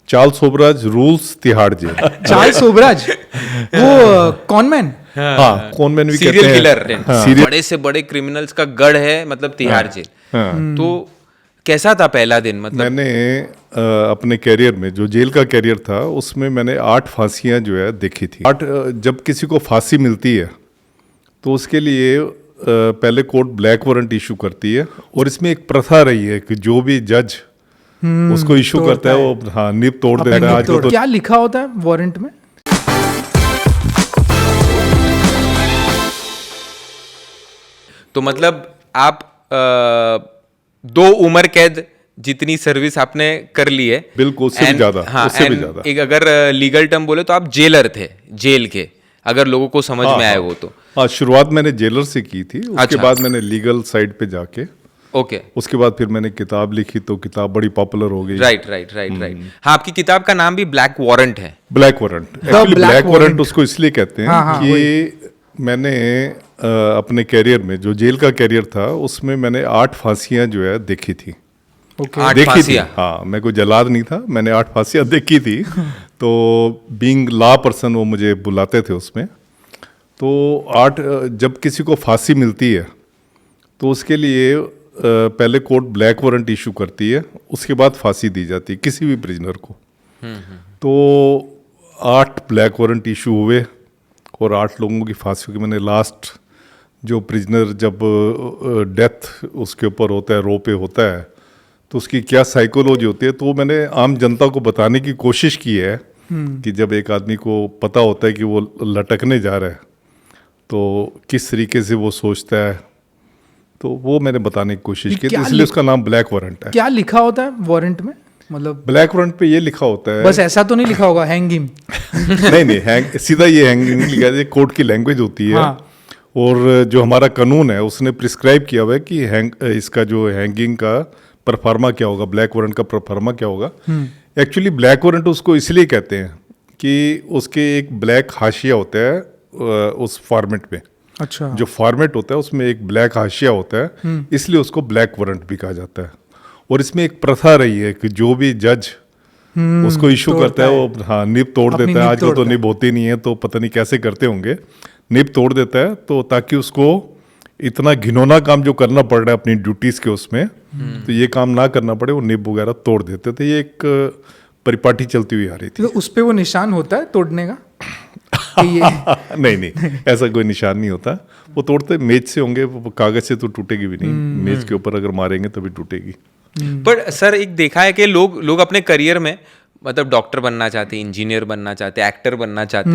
Charles Sobhraj rules Tihar jail. Charles Sobhraj, वो conman. हाँ, conman भी कहते सीरियल हैं। किलर, बड़े से बड़े क्रिमिनल्स का गढ़ है मतलब तिहाड़ जेल। तो कैसा था पहला दिन? मतलब मैंने अपने कैरियर में जो जेल का कैरियर था उसमें मैंने 8 फांसियां जो है देखी थी। जब किसी को फांसी मिलती है तो उसके लिए पहले कोर्ट ब्लैक वारंट इशू करती है, और इसमें एक प्रथा रही है कि जो भी जज उसको इशू करता है वो निब तोड़ देता है। आजकल तो क्या लिखा होता है वारंट में? तो मतलब आप 2 उम्र कैद जितनी सर्विस आपने कर ली है, बिल्कुल, उससे भी ज्यादा, उससे भी ज्यादा। एक अगर लीगल टर्म बोले तो आप जेलर थे, जेल के, अगर लोगों को समझ में आए वो तो। हाँ, शुरुआत मैंने जेलर से की थी, उसके अच्छा। बाद मैंने लीगल साइड पे जाके, ओके, उसके बाद फिर मैंने किताब लिखी तो किताब बड़ी पॉपुलर हो गई। राइट। हाँ, आपकी किताब का नाम भी ब्लैक वारंट है। Black warrant, actually black warrant उसको इसलिए कहते हैं कि मैंने अपने कैरियर में जो जेल का कैरियर था उसमें मैंने 8 फांसियां जो है देखी थी। आठ देखी थी, फांसियां? हाँ, मैं कोई जल्लाद नहीं था, मैंने 8 फांसियां देखी थी। तो बीइंग लॉ पर्सन वो मुझे बुलाते थे उसमें। तो 8 जब किसी को फांसी मिलती है तो उसके लिए पहले कोर्ट ब्लैक वारंट इशू करती है, उसके बाद फांसी दी जाती है किसी भी प्रिजनर को। तो 8 ब्लैक वारंट इशू हुए और 8 लोगों की फांसी की। मैंने लास्ट जो प्रिजनर जब डेथ उसके ऊपर होता है, रो पे होता है, तो उसकी क्या साइकोलॉजी होती है, तो मैंने आम जनता को बताने की कोशिश की है कि जब एक आदमी को पता होता है कि वो लटकने जा रहा है तो किस तरीके से वो सोचता है, तो वो मैंने बताने की कोशिश की, तो इसलिए उसका नाम ब्लैक वारंट है। क्या लिखा होता है वारंट में? मतलब ब्लैक वारंट पे ये लिखा होता है, बस ऐसा तो नहीं लिखा होगा हैंग हिम? नहीं, सीधा ये हैंगिंग लिखा है, कोर्ट की लैंग्वेज होती है। हाँ। और जो हमारा कानून है उसने प्रिस्क्राइब किया हुआ है कि इसका जो हैंगिंग का परफार्मा क्या होगा, ब्लैक वारंट का परफार्मा क्या होगा। एक्चुअली ब्लैक वारंट उसको इसलिए कहते हैं कि उसके एक ब्लैक हाशिया होता है उस फॉर्मेट में। अच्छा, जो फॉर्मेट होता है उसमें एक ब्लैक हाशिया होता है, इसलिए उसको ब्लैक वारंट भी कहा जाता है। और इसमें एक प्रथा रही है कि जो भी जज उसको इशू करता है वो निब तोड़ देता है। आजकल तो निब होती नहीं है, तो पता नहीं कैसे करते होंगे, निब तोड़ देता है, तो ताकि उसको इतना घिनौना काम जो करना पड़ रहा है अपनी ड्यूटीज के उसमें, तो ये काम ना करना पड़े, वो निब वगैरह तोड़ देते थे। ये एक परिपाटी चलती हुई आ रही थी। तो उस पे वो निशान होता है तोड़ने का? नहीं, ऐसा कोई निशान नहीं होता। वो तोड़ते मेज से होंगे, कागज से तो टूटेगी भी नहीं, मेज के ऊपर अगर मारेंगे तभी टूटेगी। पर सर, एक देखा है कि लोग अपने करियर में मतलब डॉक्टर बनना चाहते, इंजीनियर बनना चाहते, एक्टर बनना चाहते,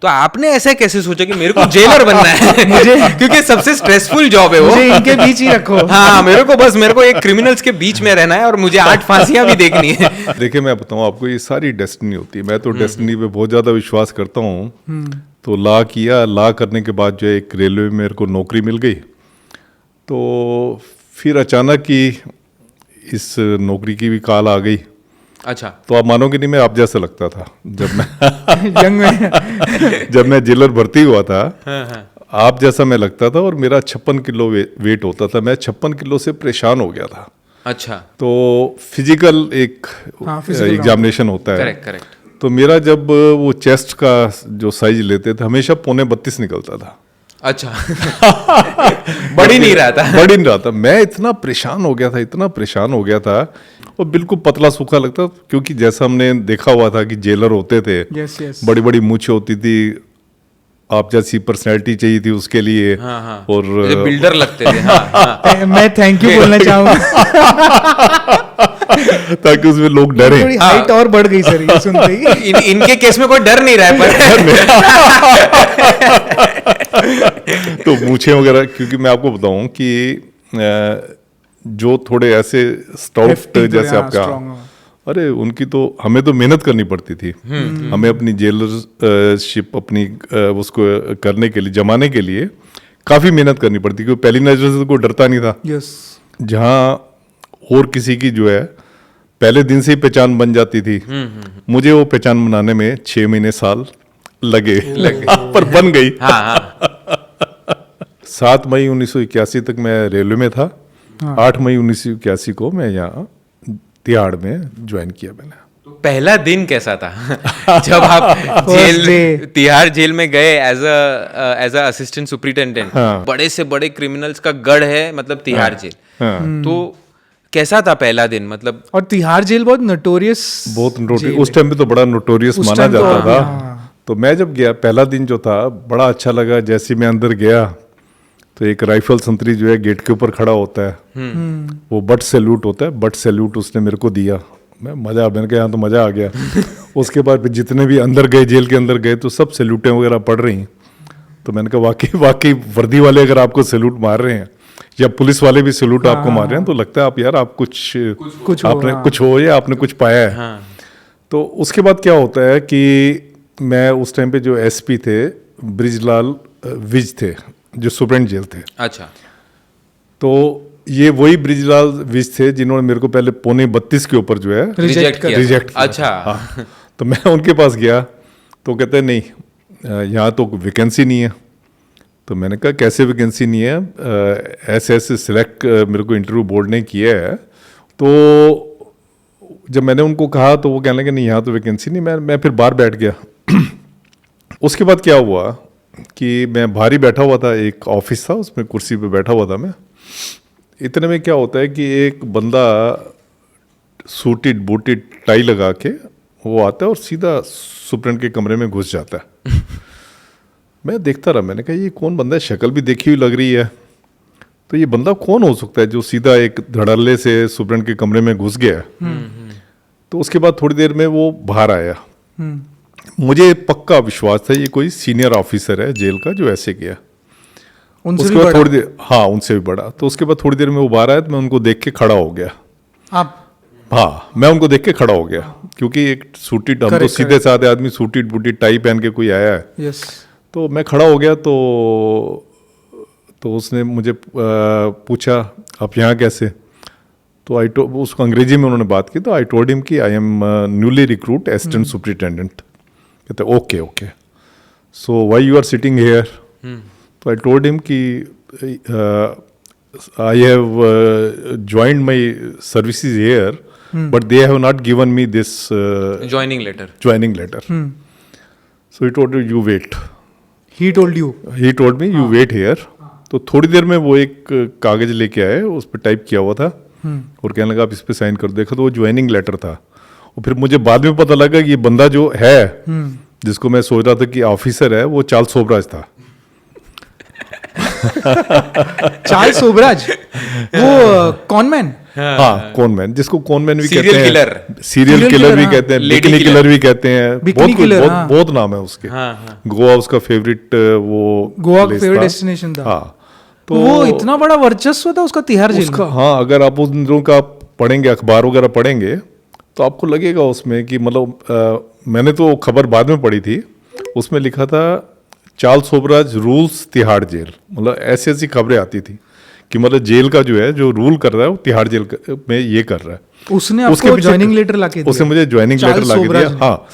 तो आपने ऐसा कैसे सोचा कि मेरे को जेलर बनना है? मुझे क्योंकि सबसे स्ट्रेसफुल जॉब है वो, मुझे इनके बीच ही रखो। हाँ, मेरे को एक क्रिमिनल्स के बीच में रहना है और मुझे 8 फांसियां भी देखनी है। देखिए, मैं बताऊं आपको, ये सारी डेस्टिनी होती है। मैं तो डेस्टिनी पे बहुत ज़्यादा विश्वास करता हूँ। तो लॉ किया, लॉ करने के बाद जो है एक रेलवे में मेरे को नौकरी मिल गई। तो फिर अचानक ही इस नौकरी की भी कॉल आ गई। अच्छा, तो आप मानोगे नहीं, मैं आप जैसा लगता था जब मैं यंग में जब मैं जेलर भर्ती हुआ था। आप जैसा मैं लगता था, और मेरा 56 किलो वेट होता था। मैं 56 किलो से परेशान हो गया था। अच्छा, तो फिजिकल एक एग्जामिनेशन होता है। करेक्ट। तो मेरा जब वो चेस्ट का जो साइज लेते थे, हमेशा 32.25 निकलता था। अच्छा। बढ़ ही नहीं रहा था। मैं इतना परेशान हो गया था, और बिल्कुल पतला सूखा लगता, क्योंकि जैसा हमने देखा हुआ था कि जेलर होते थे, बड़ी बड़ी मूछें होती थी, आप जैसी पर्सनैलिटी चाहिए थी उसके लिए। हाँ। और बिल्डर लगते थे। हाँ। मैं थैंक यू बोलना चाहूंगा ताकि उसमें लोग डरे। थोड़ी हाइट और बढ़ गई सर ये सुनते ही। इनके केस में कोई डर नहीं रहा है तो मूछें वगैरह, क्योंकि मैं आपको बताऊं कि जो थोड़े ऐसे स्टाउट जैसे आपका, अरे उनकी तो हमें तो मेहनत करनी पड़ती थी। हमें अपनी जेलरशिप अपनी उसको करने के लिए, जमाने के लिए काफ़ी मेहनत करनी पड़ती, क्योंकि पहली नजर से तो कोई डरता नहीं था। जहाँ और किसी की जो है पहले दिन से ही पहचान बन जाती थी, मुझे वो पहचान बनाने में 6 महीने साल लगे पर बन गई। 7 मई 1981 तक मैं रेलवे में था। 8 मई 1981 को मैं यहाँ तिहाड़ में ज्वाइन किया मैंने। पहला दिन कैसा था जब आप day. तिहाड़ जेल में गए एज अ असिस्टेंट सुपरिटेंडेंट? हाँ। बड़े से बड़े क्रिमिनल्स का गढ़ है मतलब तिहाड़ जेल। हाँ। तो कैसा था पहला दिन मतलब? और तिहाड़ जेल बहुत नोटोरियस, बहुत नोटोरियस, उस टाइम पे तो बड़ा नोटोरियस उस माना time तो, जाता था। हाँ। तो मैं जब गया पहला दिन जो था बड़ा अच्छा लगा। जैसे मैं अंदर गया तो एक राइफल संतरी जो है गेट के ऊपर खड़ा होता है, वो बट सैल्यूट होता है, बट सैल्यूट उसने मेरे को दिया। मैंने कहा यहाँ तो मज़ा आ गया। उसके बाद फिर जितने भी अंदर गए, जेल के अंदर गए, तो सब सैल्यूटें वगैरह पड़ रही। तो मैंने कहा वाकई वर्दी वाले अगर आपको सैल्यूट मार रहे हैं या पुलिस वाले भी सैल्यूट आपको मार रहे हैं तो लगता है आप यार आप कुछ हो, आपने हाँ। कुछ हो या आपने कुछ पाया है। तो उसके बाद क्या होता है कि मैं उस टाइम पे जो एसपी थे ब्रिजलाल विज थे, जो सुप्रीम जेल थे। अच्छा। तो ये वही ब्रिजलाल विज थे जिन्होंने मेरे को पहले 32 के ऊपर जो है रिजेक्ट किया। रिजेक्ट किया। अच्छा। हाँ। तो मैं उनके पास गया तो कहते हैं नहीं यहाँ तो वैकेंसी नहीं है। तो मैंने कहा कैसे वैकेंसी नहीं है? ऐसे ऐसे सिलेक्ट मेरे को इंटरव्यू बोर्ड ने किया है। तो जब मैंने उनको कहा तो वो कहने लगे नहीं यहाँ तो वैकेंसी नहीं। मैं फिर बाहर बैठ गया। उसके बाद क्या हुआ कि मैं बाहर ही बैठा हुआ था, एक ऑफिस था उसमें कुर्सी पे बैठा हुआ था मैं। इतने में क्या होता है कि एक बंदा सूटेड बूटेड टाई लगा के वो आता है और सीधा सुप्रीम के कमरे में घुस जाता है। मैं देखता रहा, मैंने कहा ये कौन बंदा है, शक्ल भी देखी हुई लग रही है। तो ये बंदा कौन हो सकता है जो सीधा एक धड़ल्ले से सुप्रीम के कमरे में घुस गया है। तो उसके बाद थोड़ी देर में वो बाहर आया। मुझे पक्का विश्वास था ये कोई सीनियर ऑफिसर है जेल का जो ऐसे किया। उनसे उसके भी बाद बड़ा। थोड़ी देर, हाँ उनसे भी बड़ा। तो उसके बाद थोड़ी देर में वो बाहर आया तो मैं उनको देख के खड़ा हो गया। आप हाँ, मैं उनको देख के खड़ा हो गया क्योंकि एक सूटेड, हम तो Correct, सीधे साधे आदमी सूटेड बूटेड टाई पहन के कोई आया है। यस, तो मैं खड़ा हो गया। तो उसने मुझे पूछा आप यहाँ कैसे? तो उसको अंग्रेजी में उन्होंने बात की। तो आई टोल्ड हिम कि I am newly recruit assistant superintendent. कहते okay so why you are sitting here? तो आई टोल्ड हिम कि I have joined my services here but they have not given me this joining letter. Joining letter. So he told you wait. He told you. He told me you wait here. तो थोड़ी देर में वो एक कागज लेके आए, उस पर टाइप किया हुआ था और कहने लगा आप इस पे साइन कर दो। देखा तो वो ज्वाइनिंग लेटर था। और फिर मुझे बाद में पता लगा कि ये बंदा जो है जिसको मैं सोच रहा था कि ऑफिसर है, वो चार्ल्स सोबराज था। चार्ल्स सोबराज, वो कॉनमैन। हाँ, कॉनमैन, जिसको कॉनमैन भी Serial कहते हैं, killer। Serial Serial killer killer, भी हाँ। कहते हैं, Lady बिकनी killer। किलर भी कहते हैं, Bikini killer, हाँ। बहुत नाम है उसके। हाँ। गोवा उसका फेवरेट वो गोवा place फेवरेट था। डेस्टिनेशन था। हाँ, तो वो इतना बड़ा वर्चस्व था उसका तिहाड़ जेल उसका, में। हाँ, अगर आप उन दिनों का पढ़ेंगे, अखबार वगैरह पढ़ेंगे तो आपको लगेगा उसमें कि मतलब मैंने तो खबर बाद में पढ़ी थी, उसमें लिखा था Charles Sobhraj rules Tihar jail. मतलब ऐसी ऐसी खबरें आती थी कि मतलब जेल का जो है, जो रूल कर रहा है वो तिहाड़ जेल में ये कर रहा है। उसने उसके आपको पीछे- ज्वाइनिंग लेटर लाके दिया। उसने मुझे ज्वाइनिंग लेटर चार्ल्स लाके दिया। सोबराज ने। हाँ।